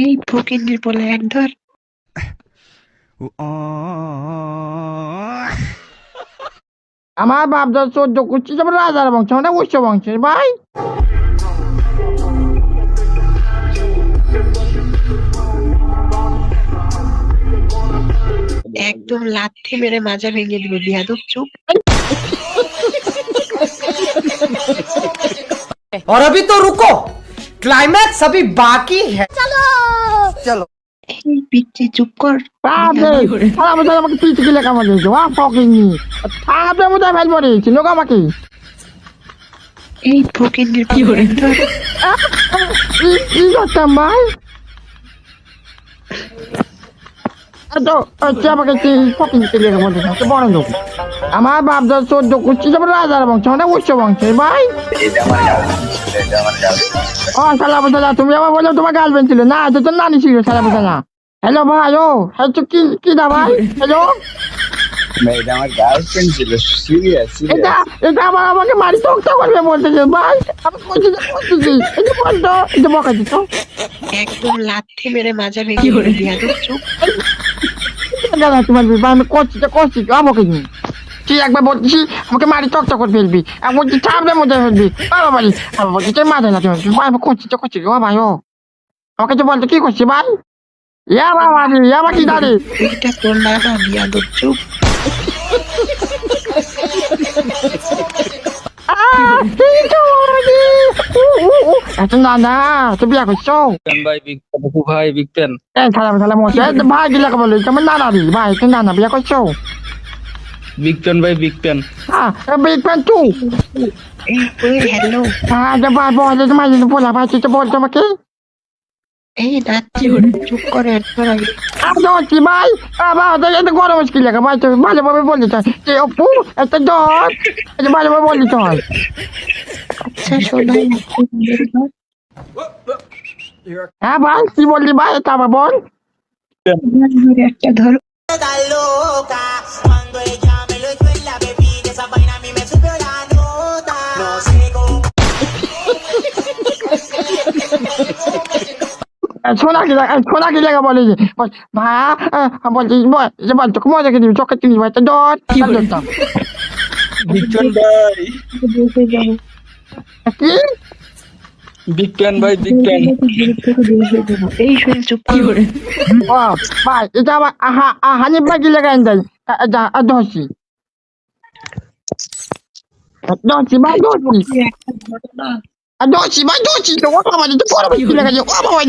এই ফকিন্নির বলে এক ধর। আমার বাপ দাদা 14 করছি যেমন রাজার বংশ মানে উচ্চ বংশের ভাই। একদম লাথি মেরে মাজা ভেঙে দিবে বিয়াদব চুপ। और अभी तो रुको, क्लाइमैक्स अभी बाकी है। এই পিচ্ছি চুপ কর। সারা বছর আমাকে পিঠে গিলে কামা দিয়েছে ওয়া ফকিনি থাকবে বোধহয় ফেলবো রে চিনো আমাকে। এই ফকিন্নির বলে এক ধর। কি করতাম ভাই তো হচ্ছে আমাকে ফকিনি গিলে কামা দিয়েছে বড় লোক। আমার বাপ দাদা 14 করছি যেমন রাজার বংশ মানে উচ্চ বংশের ভাই। ও সালা বসালা তুমি আবার বলছো তোমার গার্লফ্রেন্ড ছিল না, এটা তো নানি ছিল সালা বসালা। হ্যালো ভাই ও হ্যাঁ কি না ভাই হ্যালো এটা আমার গার্লফ্রেন্ড ছিল। সিরিয়াস এটা এটা আবার আমাকে মারি তো করবে বলতেছে ভাই। আমি বলতেছি এটা বলতো এটা বকা দিত। একদম লাথি মেরে মাজা ভেঙে দিবে বিয়াদব চুপ। তোমার বিবাহ আমি করছি আমাকে নিয়ে তুই একবার বলছিস আমাকে মারি চকচক করে ফেলবি আর বলছি চাপলে মধ্যে ফেলবি বাবা বাড়ি বাবা বলছি তুই মাঝে না তুমি ভাই আমি করছি ও ভাই ও আমাকে তো বলতো কি করছি ভাই ইয়া বাবা ইয়া কি দাঁড়ি এইটা তোর না বিয়াদব চুপ। না না তুই বিয়া করছো ভাই ভাই বিগ ফ্যান। এই সালা মশা ভাই গিলা বলে তোমার নানা দি ভাই তুই নানা বিয়া করছো বিগ ফ্যান ভাই বিগ ফ্যান। হ্যাঁ বিগ ফ্যান তুই এই হ্যালো। হ্যাঁ ভাই বলে তোমার বলা ভাই তুই তো বলছো আমাকে এই নাচি চুপ করে একবার আগে। কি ভাই এটা গরম মুশকিল লাগে ভাই তুই ভালোভাবে বললি তুই অপু একটা দশ এটা ভালোভাবে বললি তো হয়। আচ্ছা শোনাই হ্যাঁ ভাই কি বললি ভাই এটা আবার বল একটা ধর। loca cuando ella me lo echó en la bebida, esa vaina a mí me subió la nota. No sé cómo. শোনা কি লাগে বলে যে ভাই বলছি যে বল তোকে মজা খেয়ে দিবি চোখে চিনি ভাই তো দশ বিগ ফ্যান ভাই কি বিগ ফ্যান ভাই বিগ ফ্যান। এই শুনে চুপ করে। ও ভাই এটা আবার হানিফ ভাই কি লাগে দেয় দশি ভাই দশি একটা ঘটনা দশি ভাই দশি তো ও বাবা তো বড় মুশকিল লাগে ও বাবা